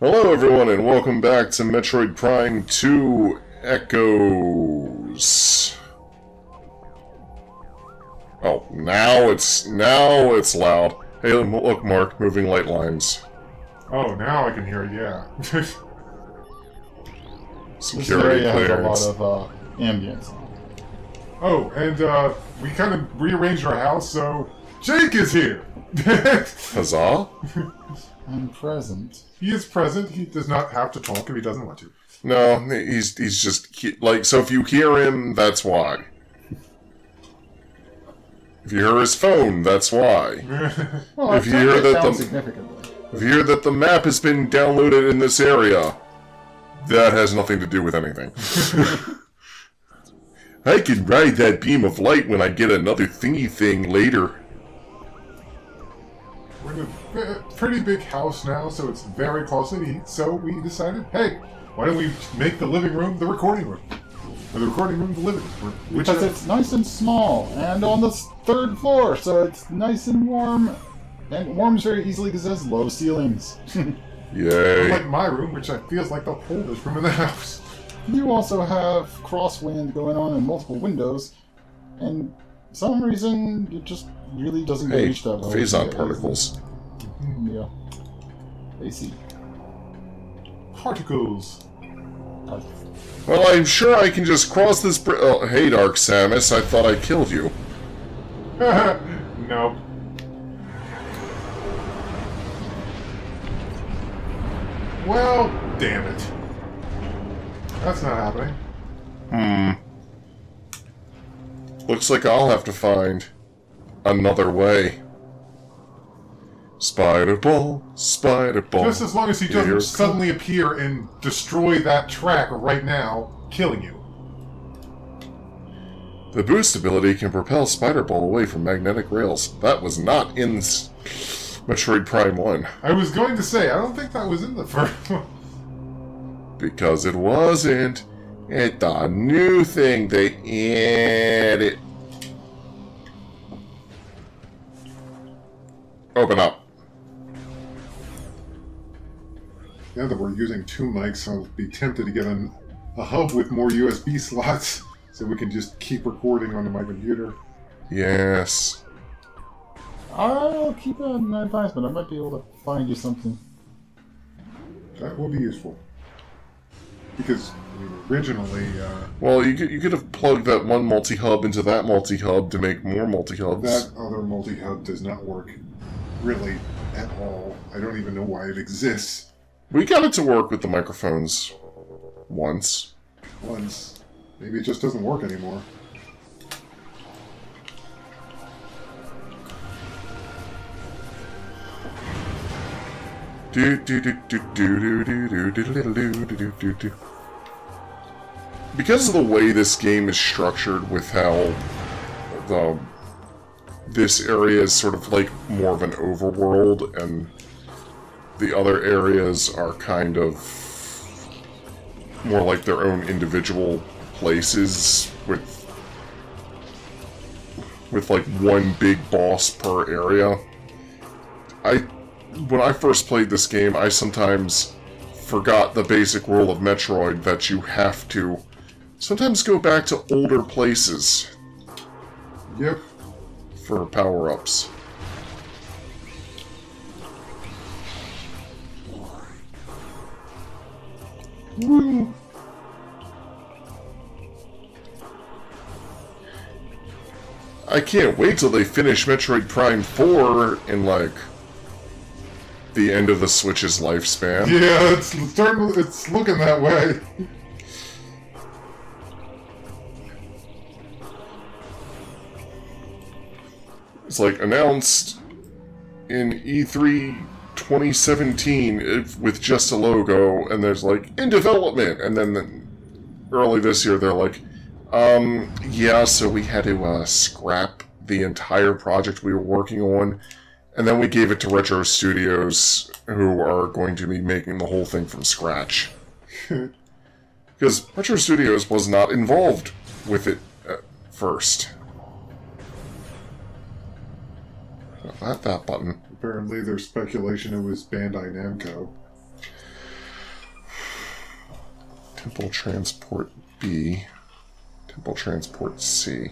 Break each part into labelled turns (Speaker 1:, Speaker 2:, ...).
Speaker 1: Hello everyone and welcome back to Metroid Prime 2 Echoes. Oh, now it's loud. Hey, look Mark, moving light lines.
Speaker 2: Oh, now I can hear it, yeah.
Speaker 1: Security
Speaker 3: this area
Speaker 1: clearance.
Speaker 3: has a lot of ambience.
Speaker 2: Oh, and we kind of rearranged our house, so Jake is here!
Speaker 1: Huzzah?
Speaker 3: I'm present.
Speaker 2: He is present. He does not have to talk if he doesn't want to.
Speaker 1: No, he's just, so if you hear him, that's why. If you hear his phone, that's why.
Speaker 3: Well,
Speaker 1: If you hear that
Speaker 3: significantly.
Speaker 1: If you hear that the map has been downloaded in this area, that has nothing to do with anything. I can ride that beam of light when I get another thingy thing later.
Speaker 2: We're in a pretty big house now, so it's very costly. So we decided, hey, why don't we make the living room the recording room? Or the recording room the living room.
Speaker 3: Because it's nice and small, and on the third floor, so it's nice and warm. And it warms very easily because it has low ceilings.
Speaker 1: Yay.
Speaker 2: Unlike my room, which feels like the coldest room in the house.
Speaker 3: You also have crosswind going on and multiple windows, and for some reason it just really doesn't
Speaker 1: Hey,
Speaker 3: reach that low.
Speaker 1: phazon particles.
Speaker 3: Yeah. AC.
Speaker 2: Particles.
Speaker 1: Well, I'm sure I can just cross this bridge. Oh, hey, Dark Samus, I thought I killed you.
Speaker 2: No. Well, damn it. That's not happening.
Speaker 1: Looks like I'll have to find another way. Spider Ball, Spider Ball.
Speaker 2: Just as long as he doesn't
Speaker 1: Here's
Speaker 2: suddenly appear and destroy that track right now, killing you.
Speaker 1: The boost ability can propel Spider Ball away from magnetic rails. That was not in Metroid Prime 1.
Speaker 2: I was going to say, I don't think that was in the first one.
Speaker 1: Because it wasn't. It's a new thing they added. Open up.
Speaker 2: Now that we're using two mics, I'll be tempted to get a hub with more USB slots so we can just keep recording onto my computer.
Speaker 1: Yes.
Speaker 3: I'll keep an advisement. I might be able to find you something.
Speaker 2: That will be useful. Because originally,
Speaker 1: Well, you could have plugged that one multi-hub into that multi-hub to make more multi-hubs.
Speaker 2: that other multi-hub does not work really at all. I don't even know why it exists.
Speaker 1: We got it to work with the microphones once.
Speaker 2: Once. Maybe it just doesn't work anymore.
Speaker 1: Because of the way this game is structured with how this area is sort of like more of an overworld and the other areas are kind of more like their own individual places with like one big boss per area. When I first played this game, I sometimes forgot the basic rule of Metroid that you have to sometimes go back to older places.
Speaker 2: Yep.
Speaker 1: For power-ups. Woo! I can't wait till they finish Metroid Prime 4 in, like, the end of the Switch's lifespan.
Speaker 2: Yeah, it's looking that way.
Speaker 1: It's like announced in E3 2017 with just a logo, and there's like, in development, and then early this year they're like, yeah, so we had to scrap the entire project we were working on, and then we gave it to Retro Studios, who are going to be making the whole thing from scratch. Because Retro Studios was not involved with it at first. Not that button.
Speaker 2: Apparently there's speculation it was Bandai Namco.
Speaker 1: Temple Transport B. Temple Transport C.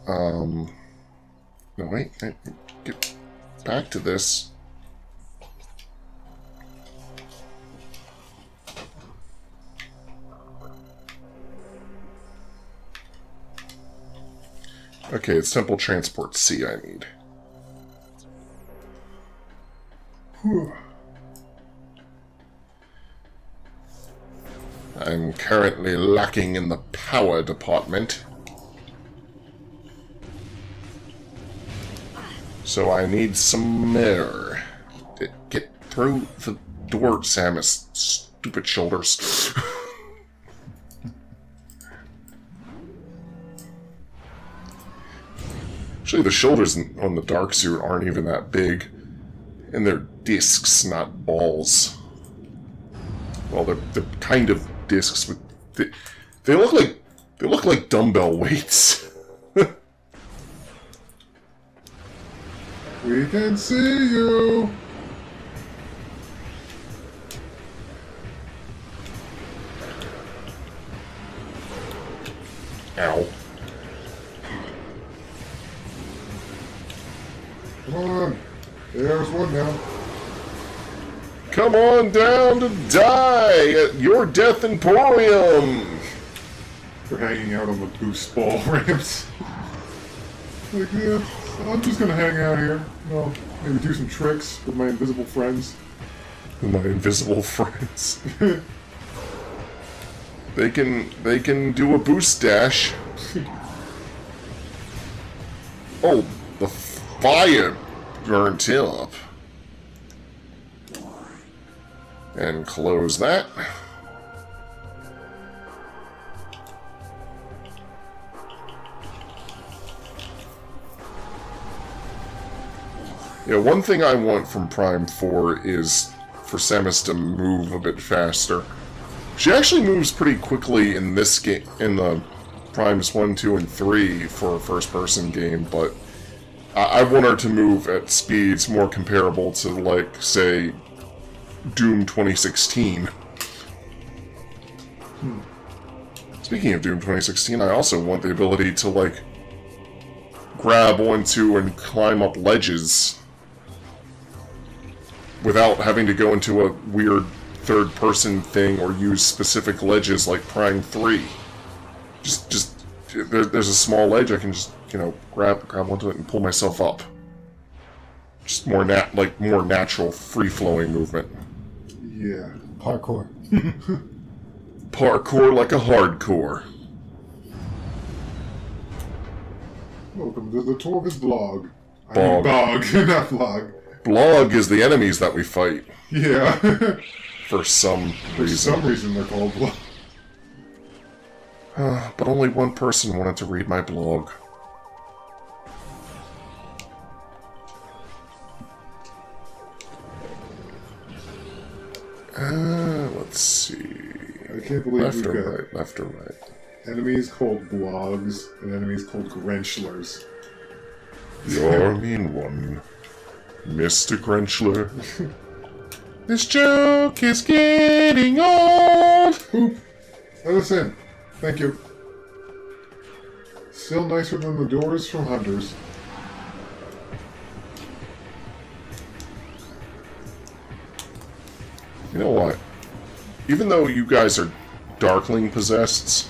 Speaker 1: No, wait. Get back to this. Okay, it's Temple Transport C I need.
Speaker 2: Whew.
Speaker 1: I'm currently lacking in the power department. So I need some more. Get through the door, Samus. Stupid shoulders. Actually, the shoulders on the dark suit aren't even that big. And they're discs, not balls. Well, they're kind of discs with... They look like dumbbell weights.
Speaker 2: We can see you!
Speaker 1: Ow.
Speaker 2: Come on! There's one now.
Speaker 1: Come on down to die at your Death Emporium!
Speaker 2: We're hanging out on the boost ball ramps. Like, yeah, I'm just gonna hang out here. Well, maybe do some tricks with my invisible friends.
Speaker 1: My invisible friends. They can do a boost dash. Oh, the fire burnt up. And close that. Yeah, one thing I want from Prime 4 is for Samus to move a bit faster. She actually moves pretty quickly in this game, in the Primes 1, 2, and 3 for a first-person game, but I want her to move at speeds more comparable to, like, say, Doom 2016. Speaking of Doom 2016, I also want the ability to, like, grab onto and climb up ledges without having to go into a weird third-person thing or use specific ledges like Prime 3. There's a small ledge I can just, grab onto it and pull myself up. Just more natural, free-flowing movement.
Speaker 2: Yeah.
Speaker 3: Parkour.
Speaker 1: Parkour like a hardcore.
Speaker 2: Welcome to the Torvis blog.
Speaker 1: Bog.
Speaker 2: Bog, not blog.
Speaker 1: Blog is the enemies that we fight.
Speaker 2: Yeah.
Speaker 1: For some
Speaker 2: For
Speaker 1: reason.
Speaker 2: some reason they're called blog.
Speaker 1: But only one person wanted to read my blog. Let's see.
Speaker 2: I can't believe
Speaker 1: Left
Speaker 2: we've
Speaker 1: or
Speaker 2: got
Speaker 1: right? Left or right?
Speaker 2: enemies called blogs and enemies called Grenchlers.
Speaker 1: You're a mean one, Mr. Grenchler. This joke is getting old.
Speaker 2: Poop. Let us in. Thank you. Still nicer than the doors from Hunters.
Speaker 1: You know what? Even though you guys are Darkling possessed,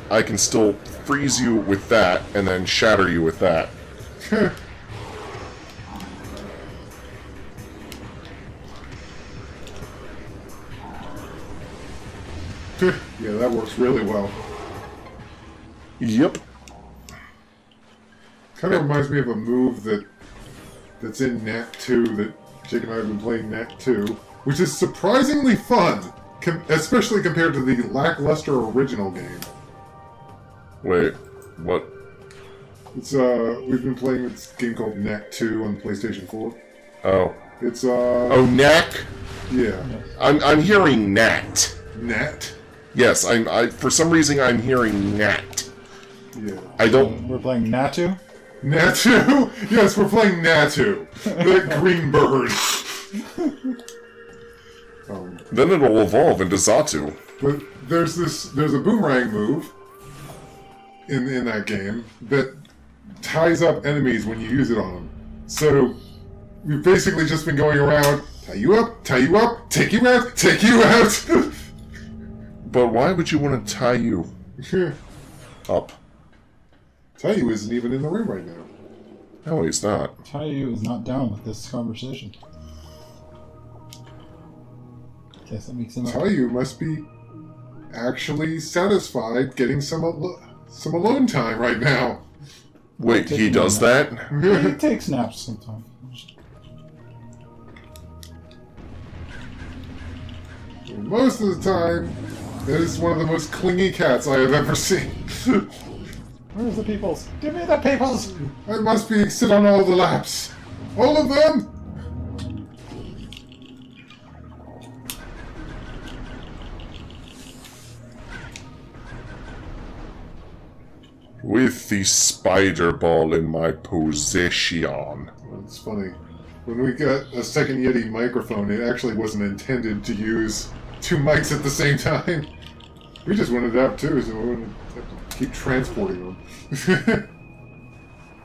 Speaker 1: I can still freeze you with that and then shatter you with that.
Speaker 2: Yeah, that works really well.
Speaker 1: Yep.
Speaker 2: Kind of reminds me of a move that's in Knack 2 that Jake and I have been playing Knack 2, which is surprisingly fun, especially compared to the lackluster original game.
Speaker 1: Wait, what?
Speaker 2: It's we've been playing this game called Knack 2 on PlayStation 4.
Speaker 1: Oh.
Speaker 2: It's
Speaker 1: Oh, Knack?
Speaker 2: yeah.
Speaker 1: I'm hearing Nat.
Speaker 2: Nat?
Speaker 1: Yes, for some reason I'm hearing Nat.
Speaker 2: Yeah.
Speaker 1: I don't...
Speaker 3: We're playing Natu?
Speaker 2: Natu? Yes, we're playing Natu. The green bird.
Speaker 1: Then it'll evolve into Zatu.
Speaker 2: But there's a boomerang move in that game that ties up enemies when you use it on them. So we've basically just been going around, tie you up, take you out, take you out.
Speaker 1: But why would you want to tie you up?
Speaker 2: Tayu isn't even in the room right now.
Speaker 1: No, he's not.
Speaker 3: Tayu is not down with this conversation. Guess that makes sense.
Speaker 2: Tayu must be actually satisfied getting some alone time right now.
Speaker 1: Wait, he does that?
Speaker 3: He takes naps sometimes.
Speaker 2: Most of the time, that is one of the most clingy cats I have ever seen.
Speaker 3: Where's the peoples? Give me the peoples!
Speaker 2: I must sit on all the laps. All of them?
Speaker 1: With the spider ball in my possession.
Speaker 2: It's funny. When we got a second Yeti microphone, it actually wasn't intended to use two mics at the same time. We just wanted to have two, so we wouldn't have to keep transporting them.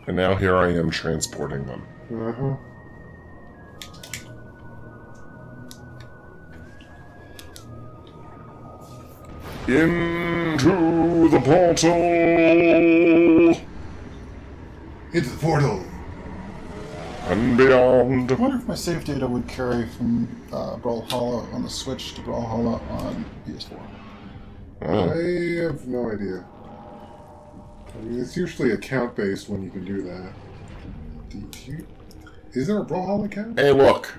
Speaker 1: And now here I am transporting them.
Speaker 2: Uh-huh.
Speaker 1: Into the portal!
Speaker 2: Into the portal!
Speaker 1: And beyond.
Speaker 3: I wonder if my save data would carry from Brawlhalla on the Switch to Brawlhalla on PS4.
Speaker 1: Oh.
Speaker 2: I have no idea. I mean, it's usually account-based when you can do that. Is there a Brawlhalla account?
Speaker 1: Hey, look.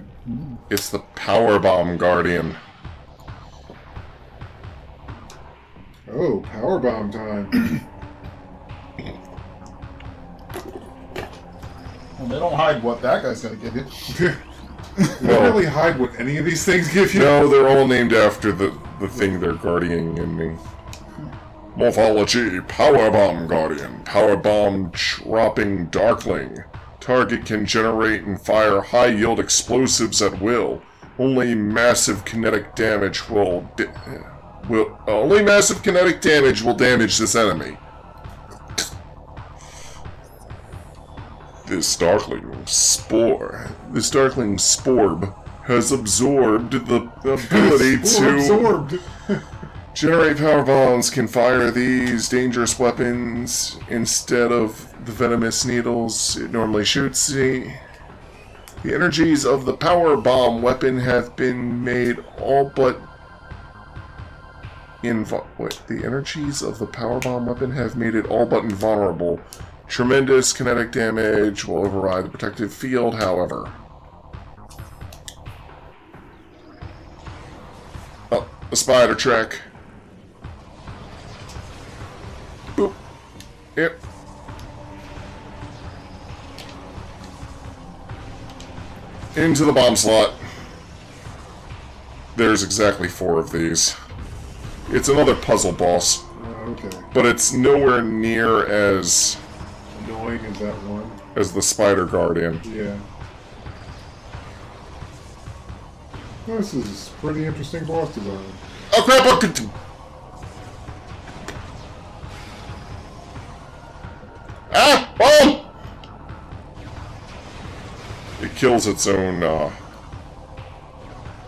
Speaker 1: It's the Powerbomb Guardian.
Speaker 2: Oh, Powerbomb time.
Speaker 3: Well, they don't hide what that guy's gonna give you.
Speaker 2: They don't really hide what any of these things give you.
Speaker 1: No, they're all named after the thing they're guarding in me. Morphology, Powerbomb Guardian. Powerbomb dropping Darkling. Target can generate and fire high-yield explosives at will. Only massive kinetic damage will damage this enemy. This Darkling Sporb has absorbed the ability to
Speaker 2: absorbed.
Speaker 1: generate power bombs, can fire these dangerous weapons instead of the venomous needles it normally shoots. The energies of the power bomb weapon have been made all but the energies of the power bomb weapon have made it all but invulnerable. Tremendous kinetic damage will override the protective field, however. Oh, a spider track. Boop. Yep. Into the bomb slot. There's exactly 4 of these. It's another puzzle boss.
Speaker 2: Okay.
Speaker 1: But it's nowhere near as
Speaker 2: Annoying as that one.
Speaker 1: as the Spider Guardian.
Speaker 2: Yeah. This is pretty interesting boss design.
Speaker 1: Oh crap! I could... Ah! Oh! It kills its own,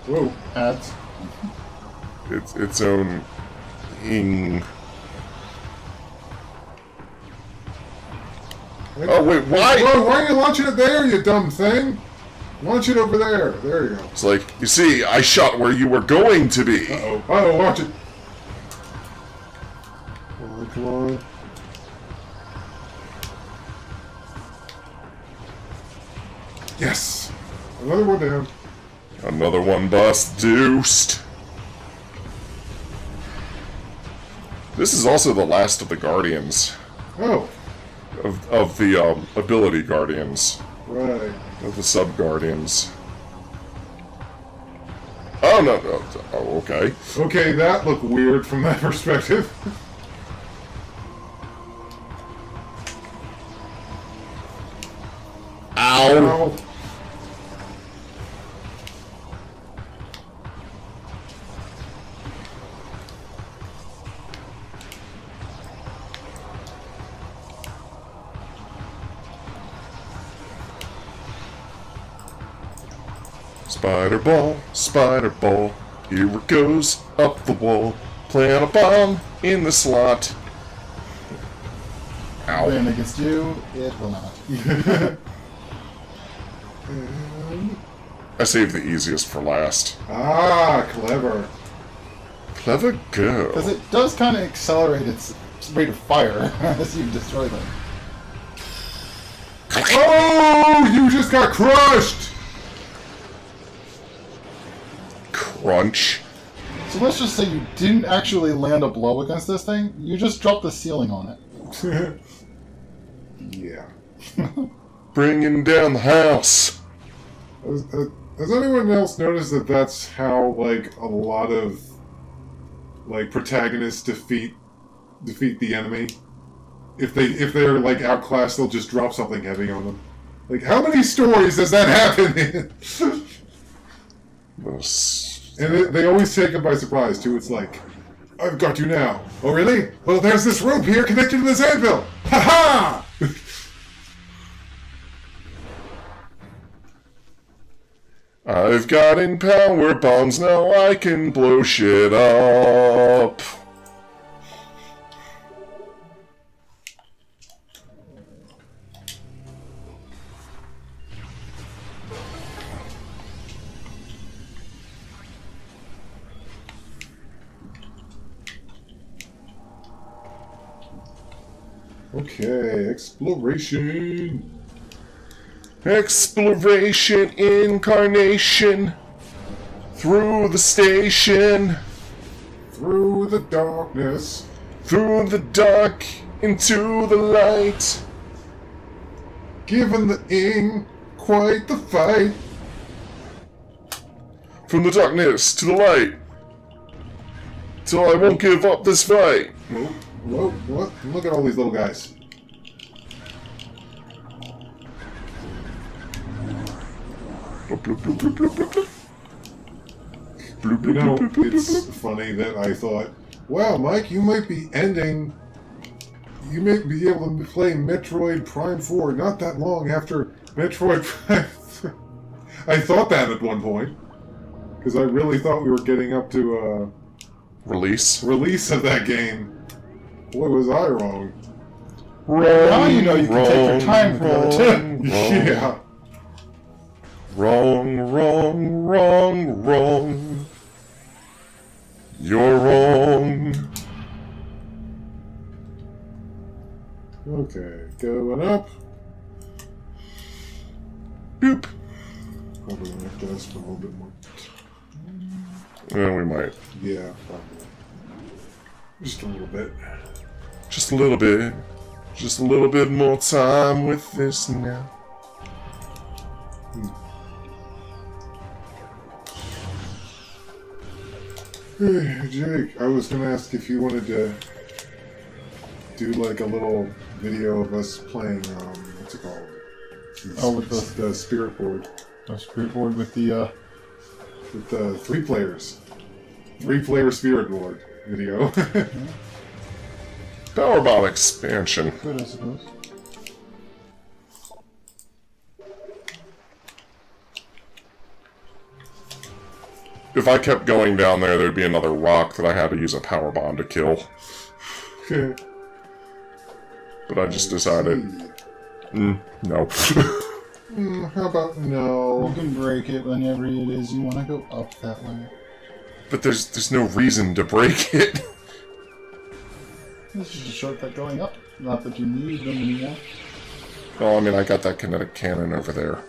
Speaker 2: Whoa.
Speaker 3: Ads.
Speaker 1: its own ing. Oh wait, why?
Speaker 2: Whoa, why are you launching it there, you dumb thing? Launch it over there. There you go.
Speaker 1: It's like, you see, I shot where you were going to be.
Speaker 2: Uh-oh. Uh-oh, watch it. Come on. Yes. Another one down.
Speaker 1: Another one bust-deuced. This is also the last of the Guardians.
Speaker 2: Oh.
Speaker 1: Of the, ability Guardians.
Speaker 2: Right.
Speaker 1: Of the sub-Guardians. Oh, no. Oh, okay.
Speaker 2: Okay, that looked weird from that perspective.
Speaker 1: Ow! spider ball, here it goes, up the wall. Plant a bomb in the slot. Ow.
Speaker 3: Land against you, it will not.
Speaker 1: I saved the easiest for last.
Speaker 2: Ah, clever.
Speaker 1: Clever girl.
Speaker 3: Because it does kind of accelerate its rate of fire as you destroy them.
Speaker 2: Oh, you just got crushed!
Speaker 1: Crunch.
Speaker 3: So let's just say you didn't actually land a blow against this thing, you just dropped the ceiling on it.
Speaker 2: Yeah.
Speaker 1: Bringing down the house.
Speaker 2: Has anyone else noticed that that's how, like, a lot of, like, protagonists defeat the enemy? If they're, like, outclassed, they'll just drop something heavy on them. Like, how many stories does that happen in? And they always take them by surprise, too. It's like, I've got you now. Oh, really? Well, there's this rope here connected to this anvil. Ha-ha!
Speaker 1: I've gotten power bombs, now I can blow shit up.
Speaker 2: Okay, exploration.
Speaker 1: Exploration, incarnation, through the station,
Speaker 2: Through the darkness.
Speaker 1: through the dark, into the light.
Speaker 2: Given the ing quite the fight.
Speaker 1: From the darkness to the light, till I won't give up this fight.
Speaker 2: Whoa, what? Look at all these little guys.
Speaker 1: Bloop, bloop, bloop, bloop, bloop, bloop, bloop. Bloop,
Speaker 2: You
Speaker 1: bloop,
Speaker 2: know,
Speaker 1: bloop, bloop, bloop,
Speaker 2: it's
Speaker 1: bloop.
Speaker 2: funny that I thought, wow, Mike, you might be ending. You may be able to play Metroid Prime 4 not that long after Metroid Prime 3. I thought that at one point. Because I really thought we were getting up to
Speaker 1: Release.
Speaker 2: release of that game. Boy, was I wrong.
Speaker 1: Wrong,
Speaker 3: Now you know you can take your time for the other two.
Speaker 1: wrong,
Speaker 2: Yeah.
Speaker 1: wrong, wrong, wrong, wrong. You're wrong.
Speaker 2: Okay, going up.
Speaker 1: Boop.
Speaker 2: Probably gonna have to ask for a little bit more.
Speaker 1: Yeah, we might.
Speaker 2: Yeah, probably. Just a little bit.
Speaker 1: Just a little bit. Just a little bit more time with this now.
Speaker 2: Hey, Jake, I was gonna ask if you wanted to do like a little video of us playing, what's it called?
Speaker 3: Oh, with
Speaker 2: the spirit board.
Speaker 3: A spirit board with the,
Speaker 2: With the 3 players. 3-player spirit board video.
Speaker 1: Powerbomb expansion.
Speaker 3: good, I suppose.
Speaker 1: If I kept going down there, there'd be another rock that I had to use a power bomb to kill. But I just decided, no.
Speaker 2: How about
Speaker 3: You
Speaker 2: no?
Speaker 3: can break it whenever it is you want to go up that way.
Speaker 1: But there's no reason to break it.
Speaker 3: This is a shortcut going up. Not that you need them anymore.
Speaker 1: Oh, I mean, I got that kinetic cannon over there.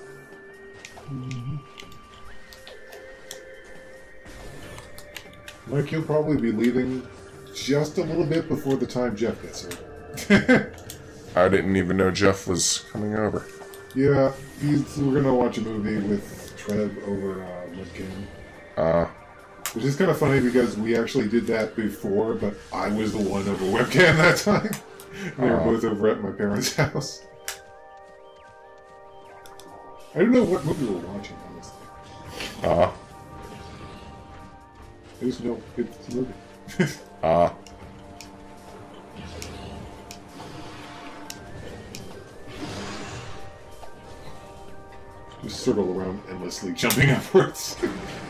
Speaker 2: Mike, you'll probably be leaving just a little bit before the time Jeff gets here.
Speaker 1: I didn't even know Jeff was coming over.
Speaker 2: Yeah, we're gonna watch a movie with Trev over webcam. Which is kind of funny because we actually did that before, but I was the one over webcam that time. They were both over at my parents' house. I don't know what movie we were watching, honestly. I just know it's a movie. Just circle around endlessly, jumping upwards.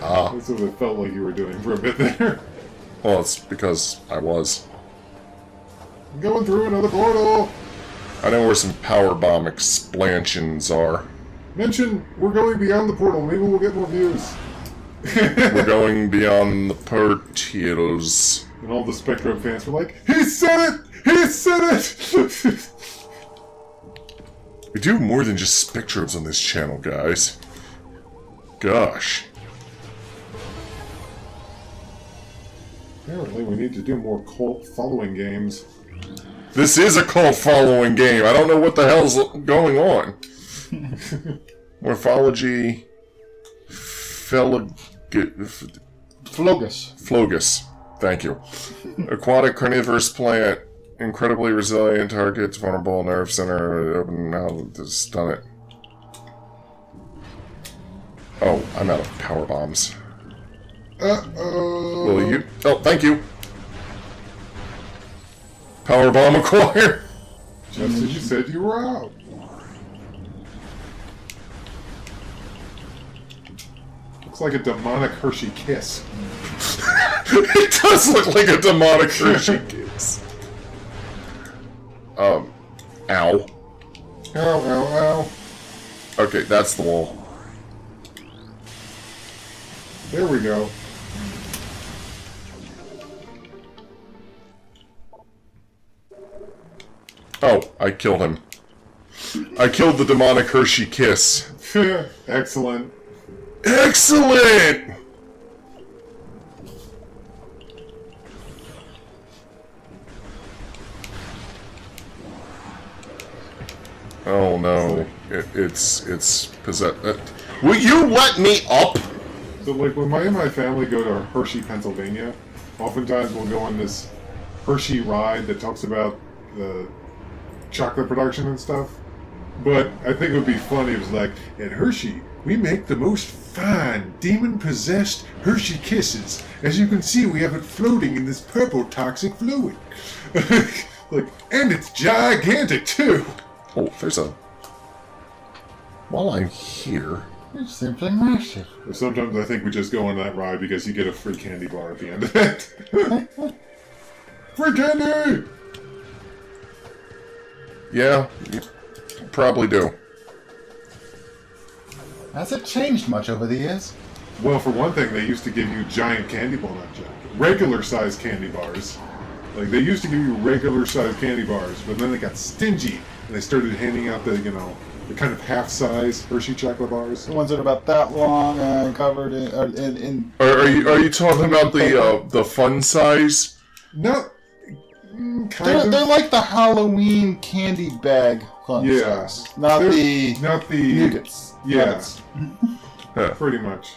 Speaker 1: Ah.
Speaker 2: That's what it felt like you were doing for a bit there.
Speaker 1: Well, it's because I was.
Speaker 2: I'm going through another portal!
Speaker 1: I know where some power bomb expansions are.
Speaker 2: Mention, we're going beyond the portal. Maybe we'll get more views.
Speaker 1: We're going beyond the portals.
Speaker 2: And all the Spectrum fans were like, he said it! He said it!
Speaker 1: We do more than just spectrobes on this channel, guys. Gosh.
Speaker 2: Apparently we need to do more cult following games.
Speaker 1: This is a cult following game. I don't know what the hell's going on. Morphology. Flogus. Thank you. Aquatic carnivorous plant. Incredibly resilient targets. Vulnerable nerve center. Open now. Just done it. Oh, I'm out of power bombs.
Speaker 2: Uh-oh.
Speaker 1: Will you? Oh, thank you. Power bomb acquired.
Speaker 2: Just as you said you were out. Looks like a demonic Hershey kiss.
Speaker 1: It does look like a demonic Hershey kiss. Ow.
Speaker 2: Ow, ow, ow.
Speaker 1: Okay, that's the wall.
Speaker 2: There we go.
Speaker 1: Oh, I killed him. I killed the demonic Hershey kiss.
Speaker 2: Excellent.
Speaker 1: Excellent! Oh no, it's possessed. Will you let me up?
Speaker 2: So, like, when me and my family go to Hershey, Pennsylvania, oftentimes we'll go on this Hershey ride that talks about the chocolate production and stuff. But I think it would be funny if it was like, at Hershey, we make the most fine, demon-possessed Hershey Kisses. As you can see, we have it floating in this purple toxic fluid. Like, and it's gigantic, too!
Speaker 1: Oh, there's a... While I'm here...
Speaker 3: It's simply massive.
Speaker 2: Or sometimes I think we just go on that ride because you get a free candy bar at the end of it. Free candy!
Speaker 1: Yeah, you probably do.
Speaker 3: Has it changed much over the years?
Speaker 2: Well, for one thing, they used to give you giant candy bar, not giant, regular-sized candy bars. Like, they used to give you regular-sized candy bars, but then they got stingy, and they started handing out the, you know, the kind of half-size Hershey chocolate bars.
Speaker 3: The ones that are about that long and covered in
Speaker 1: Are you talking about the fun size?
Speaker 2: No, kind of.
Speaker 3: They're like the Halloween candy bag fun size. Not the nougats.
Speaker 2: Yeah,
Speaker 3: Nuggets.
Speaker 1: Huh.
Speaker 2: pretty much.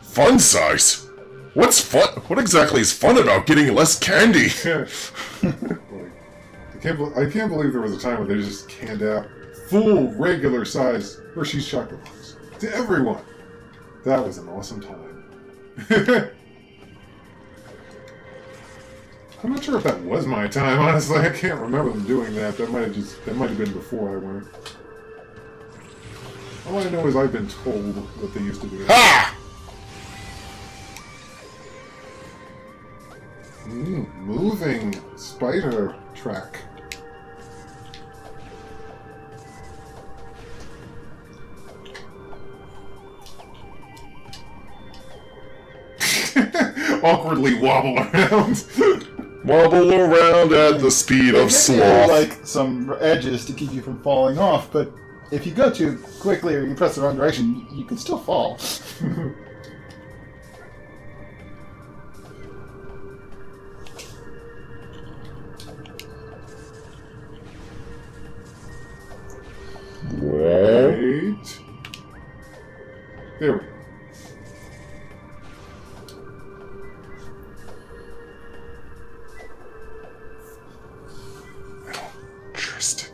Speaker 1: Fun size? What's fun? What exactly is fun about getting less candy?
Speaker 2: Like, I can't believe there was a time when they just canned out full regular-sized Hershey's chocolate bars to everyone. That was an awesome time. I'm not sure if that was my time, honestly. I can't remember them doing that. That might have been before I went. All I know is I've been told that they used to do that.
Speaker 1: Ha!
Speaker 2: Moving spider track. Awkwardly wobble around.
Speaker 1: Wobble around at the speed of sloth.
Speaker 3: Like some edges to keep you from falling off, but if you go too quickly or you press the wrong direction, you can still fall.
Speaker 2: Wait. There we go.
Speaker 1: Tristan.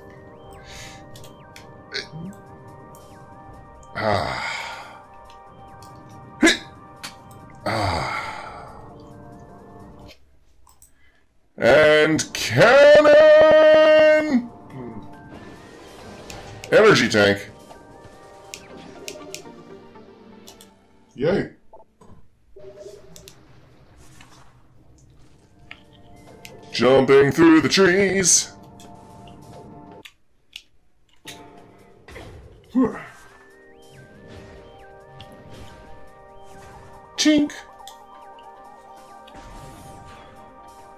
Speaker 1: Ah. Ah. And cannon! Energy tank. Jumping through the trees. Chink.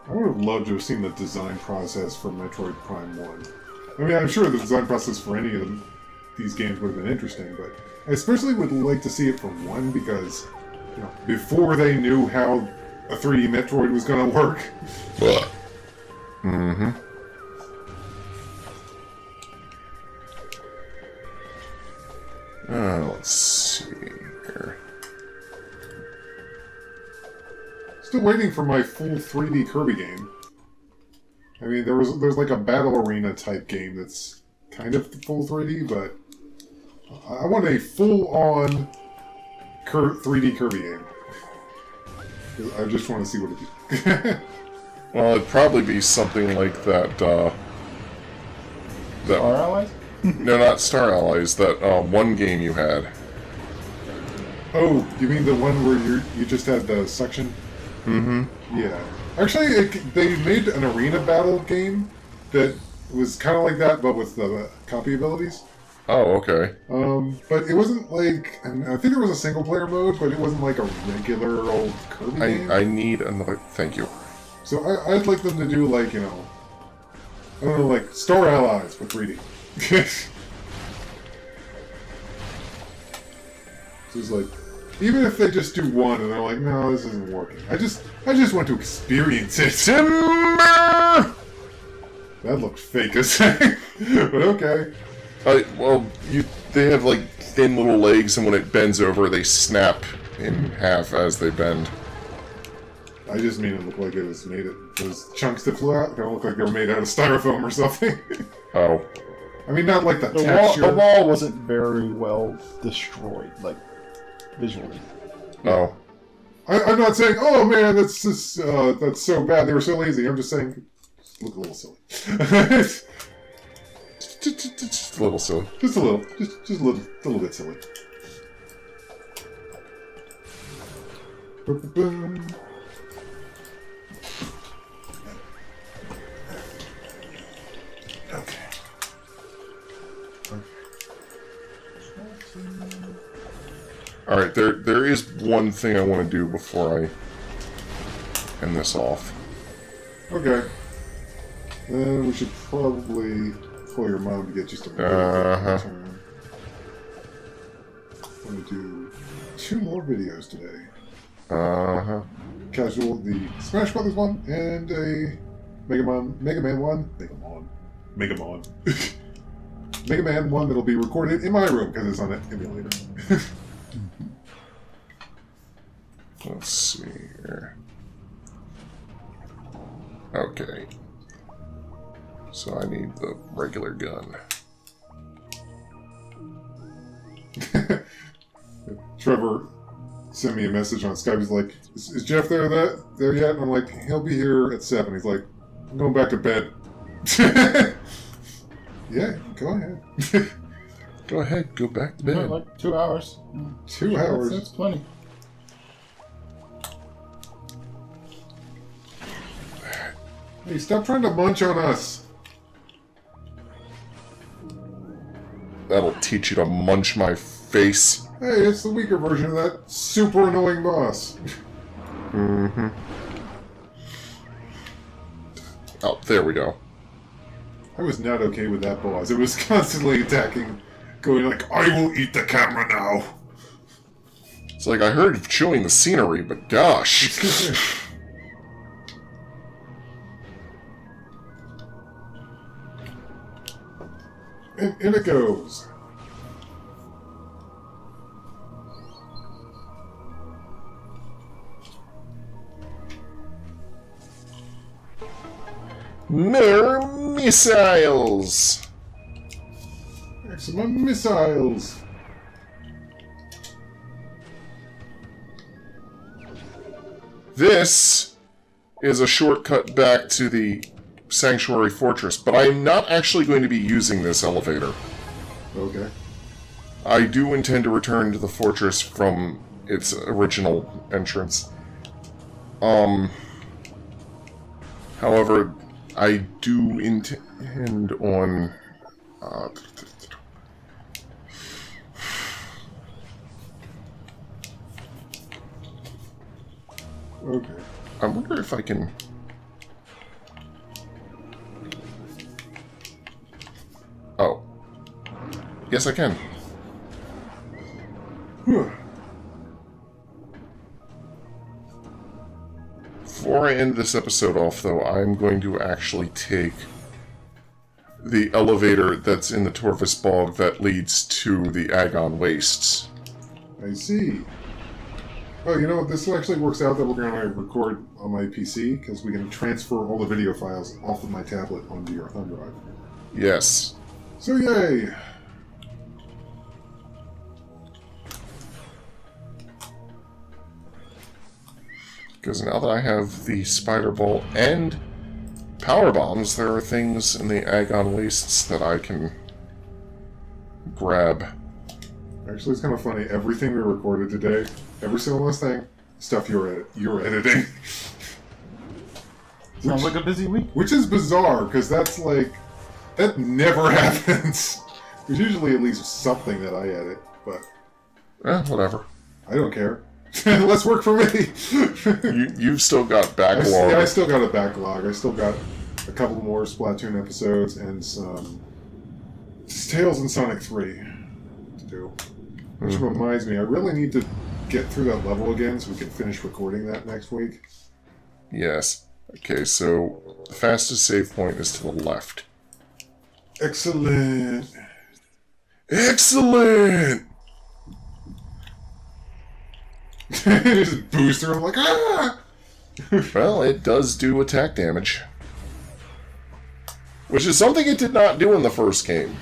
Speaker 2: I would have loved to have seen the design process for Metroid Prime 1. I mean, I'm sure the design process for any of these games would have been interesting, but I especially would like to see it for 1 because, you know, before they knew how a 3D Metroid was going to work.
Speaker 1: Mm-hmm. Let's see here.
Speaker 2: Still waiting for my full 3D Kirby game. I mean, there's like a battle arena type game that's kind of full 3D, but I want a full-on 3D Kirby game. 'Cause I just want to see what it is.
Speaker 1: Well, it'd probably be something like that,
Speaker 3: Star Allies?
Speaker 1: No, not Star Allies, that, one game you had.
Speaker 2: Oh, you mean the one where you just had the suction?
Speaker 1: Mm-hmm.
Speaker 2: Yeah. Actually, they made an arena battle game that was kind of like that, but with the copy abilities.
Speaker 1: Oh, okay.
Speaker 2: But it wasn't like... I think there was a single-player mode, but it wasn't like a regular old Kirby game.
Speaker 1: I need another... Thank you.
Speaker 2: So I'd like them to do, like, you know... I don't know, like, Star Allies with 3D. So it's like... Even if they just do one and they're like, no, this isn't working. I just want to experience it.
Speaker 1: Timber!
Speaker 2: That looked fake as heck. But okay.
Speaker 1: Well, they have, like, thin little legs, and when it bends over, they snap in half as they bend.
Speaker 2: I just mean it looked like it was made of those chunks that flew out. It don't look like they were made out of styrofoam or something.
Speaker 1: Oh.
Speaker 2: I mean, not like the texture.
Speaker 3: The wall wasn't very well destroyed, like, visually.
Speaker 1: Oh.
Speaker 2: I'm not saying, oh man, that's so bad. They were so lazy. I'm just saying, look a little silly.
Speaker 1: Just a little silly.
Speaker 2: Just a little. Just a little bit silly. Boom. Okay.
Speaker 1: Alright, there is one thing I want to do before I end this off.
Speaker 2: Okay. Then we should probably pull your mom to get just a
Speaker 1: Uh-huh.
Speaker 2: turn. I'm going to do 2 more videos today.
Speaker 1: Uh-huh.
Speaker 2: Casual, the Smash Brothers one, and a Mega Man one that'll be recorded in my room because it's on an emulator.
Speaker 1: Let's see here. Okay. So I need the regular gun.
Speaker 2: Trevor sent me a message on Skype. He's like, "Is Jeff there yet?" And I'm like, "He'll be here at 7." He's like, "I'm going back to bed." Yeah, go ahead.
Speaker 1: Go ahead, go back to
Speaker 3: Yeah,
Speaker 1: bed.
Speaker 3: like 2 hours.
Speaker 2: 2 hours.
Speaker 3: That's plenty.
Speaker 2: Hey, stop trying to munch on us.
Speaker 1: That'll teach you to munch my face.
Speaker 2: Hey, it's the weaker version of that super annoying boss.
Speaker 1: Mm-hmm. Oh, there we go.
Speaker 2: I was not okay with that boss. It was constantly attacking, going like, "I will eat the camera now."
Speaker 1: It's like I heard of chewing the scenery, but gosh.
Speaker 2: And in it goes.
Speaker 1: More missiles!
Speaker 2: Maximum missiles.
Speaker 1: This is a shortcut back to the Sanctuary Fortress, but I am not actually going to be using this elevator.
Speaker 2: Okay.
Speaker 1: I do intend to return to the fortress from its original entrance. However, I do intend on...
Speaker 2: Okay.
Speaker 1: I wonder if I can... Oh. Yes, I can. Before I end this episode off, though, I'm going to actually take the elevator that's in the Torvus Bog that leads to the Agon Wastes.
Speaker 2: I see. Oh, you know what? This actually works out that we're going to record on my PC, because we can transfer all the video files off of my tablet onto your thumb drive.
Speaker 1: Yes.
Speaker 2: So, yay!
Speaker 1: Because now that I have the Spider Bolt and Power Bombs, there are things in the Agon Wastes that I can grab.
Speaker 2: Actually, it's kind of funny. Everything we recorded today, every single last thing, stuff you're editing.
Speaker 3: Sounds like a busy week.
Speaker 2: Which is bizarre, because that's like... That never happens. There's usually at least something that I edit, but...
Speaker 1: Whatever.
Speaker 2: I don't care. Less work for me!
Speaker 1: You've still got backlog.
Speaker 2: Yeah, I still got a backlog. I still got a couple more Splatoon episodes and some Tales and Sonic 3 to do. Which reminds me, I really need to get through that level again so we can finish recording that next week.
Speaker 1: Yes. Okay, so the fastest save point is to the left.
Speaker 2: Excellent!
Speaker 1: Excellent!
Speaker 2: Just booster, I'm like, ah!
Speaker 1: Well, it does do attack damage. Which is something it did not do in the first game.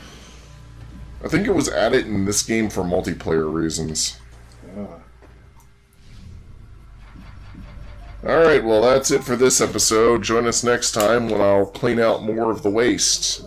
Speaker 1: I think it was added in this game for multiplayer reasons. Alright, well that's it for this episode. Join us next time when I'll clean out more of the waste.